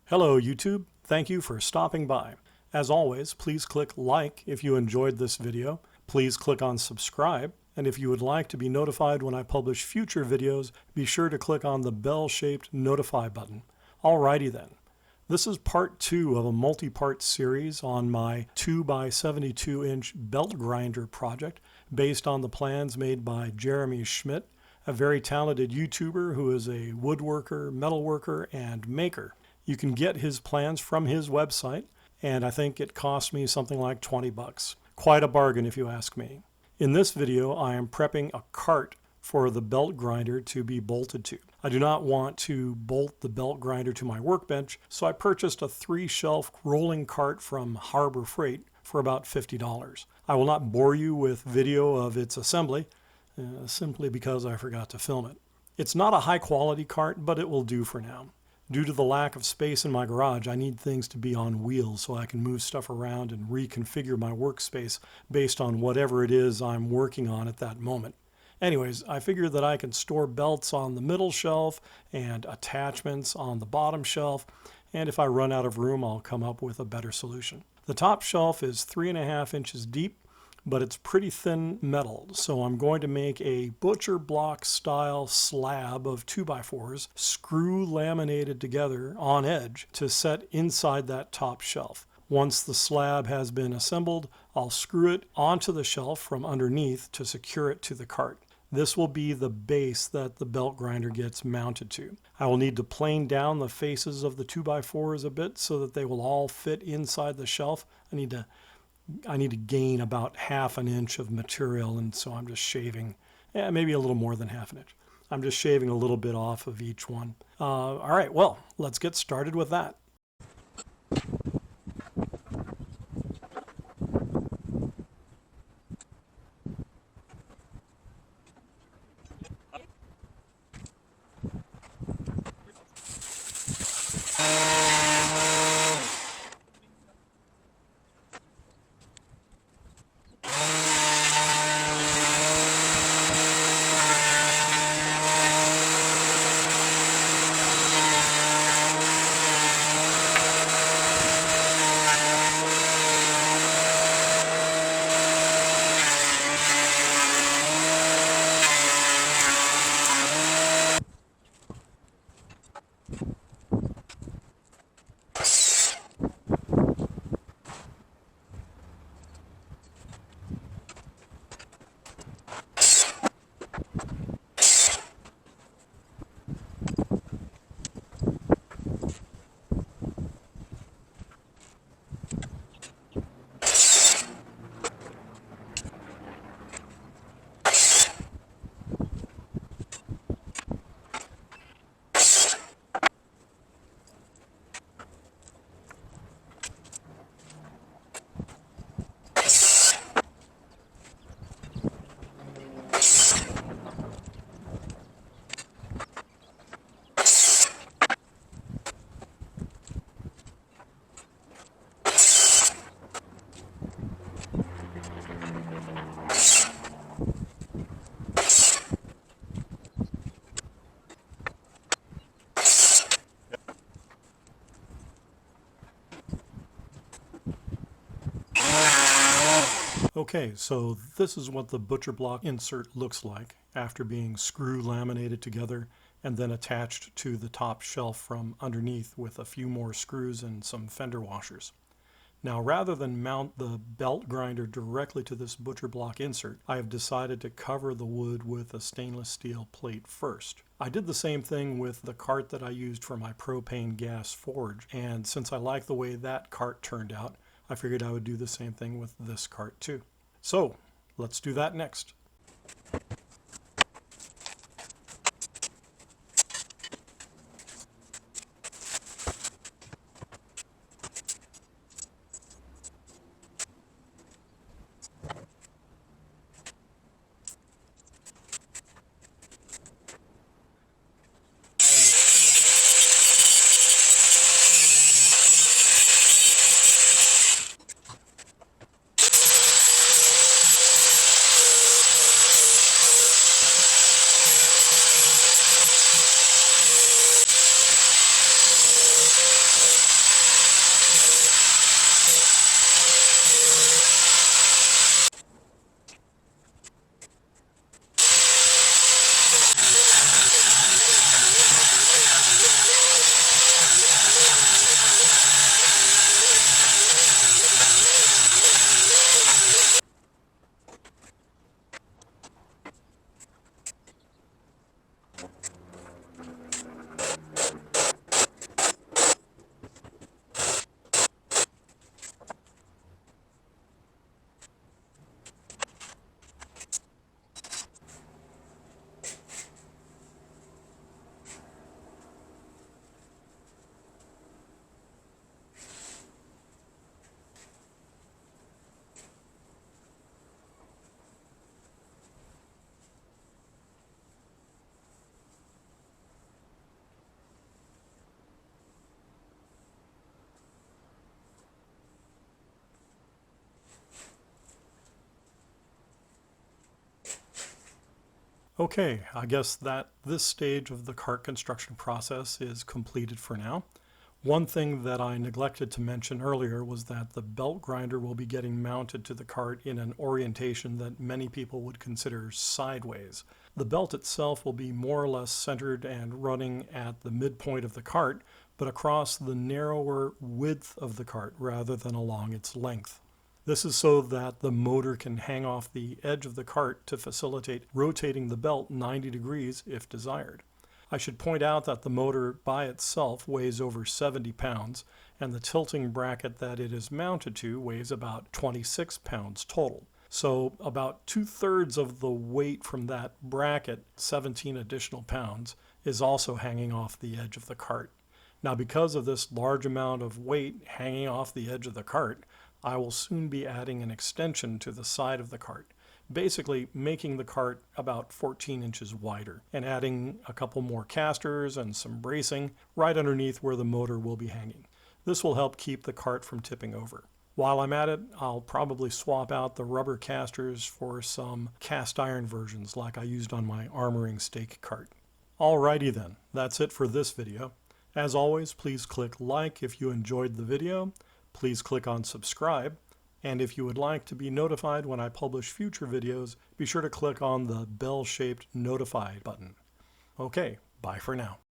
Hello YouTube, thank you for stopping by. As always, please click like if you enjoyed this video. Please click on subscribe, and if you would like to be notified when I publish future videos, be sure to click on the bell-shaped notify button. Alrighty then. This is part 2 of a multi-part series on my 2x72-inch belt grinder project based on the plans made by Jeremy Schmidt, a very talented YouTuber who is a woodworker, metalworker, and maker. You can get his plans from his website, and I think it cost me something like 20 bucks. Quite a bargain if you ask me. In this video, I am prepping a cart for the belt grinder to be bolted to. I do not want to bolt the belt grinder to my workbench, so I purchased a 3-shelf rolling cart from Harbor Freight for about $50. I will not bore you with video of its assembly, simply because I forgot to film it. It's not a high-quality cart, but it will do for now. Due to the lack of space in my garage, I need things to be on wheels so I can move stuff around and reconfigure my workspace based on whatever it is I'm working on at that moment. Anyways, I figured that I can store belts on the middle shelf and attachments on the bottom shelf, and if I run out of room, I'll come up with a better solution. The top shelf is 3.5 inches deep, but it's pretty thin metal, so I'm going to make a butcher block style slab of 2x4s, screw laminated together on edge to set inside that top shelf. Once the slab has been assembled, I'll screw it onto the shelf from underneath to secure it to the cart. This will be the base that the belt grinder gets mounted to. I will need to plane down the faces of the 2x4s a bit so that they will all fit inside the shelf. I need to gain about 1/2 inch of material, and so I'm just shaving, maybe a little more than 1/2 inch. I'm just shaving a little bit off of each one. All right, well, let's get started with that. Okay, so this is what the butcher block insert looks like after being screw laminated together and then attached to the top shelf from underneath with a few more screws and some fender washers. Now, rather than mount the belt grinder directly to this butcher block insert, I have decided to cover the wood with a stainless steel plate first. I did the same thing with the cart that I used for my propane gas forge, and since I like the way that cart turned out, I figured I would do the same thing with this cart too. So, let's do that next. Okay, I guess that this stage of the cart construction process is completed for now. One thing that I neglected to mention earlier was that the belt grinder will be getting mounted to the cart in an orientation that many people would consider sideways. The belt itself will be more or less centered and running at the midpoint of the cart, but across the narrower width of the cart rather than along its length. This is so that the motor can hang off the edge of the cart to facilitate rotating the belt 90 degrees if desired. I should point out that the motor by itself weighs over 70 pounds, and the tilting bracket that it is mounted to weighs about 26 pounds total. So about 2/3 of the weight from that bracket, 17 additional pounds, is also hanging off the edge of the cart. Now, because of this large amount of weight hanging off the edge of the cart, I will soon be adding an extension to the side of the cart, basically making the cart about 14 inches wider, and adding a couple more casters and some bracing right underneath where the motor will be hanging. This will help keep the cart from tipping over. While I'm at it, I'll probably swap out the rubber casters for some cast iron versions like I used on my armoring stake cart. Alrighty then, that's it for this video. As always, please click like if you enjoyed the video. Please click on subscribe, and if you would like to be notified when I publish future videos, be sure to click on the bell-shaped notify button. Okay, bye for now.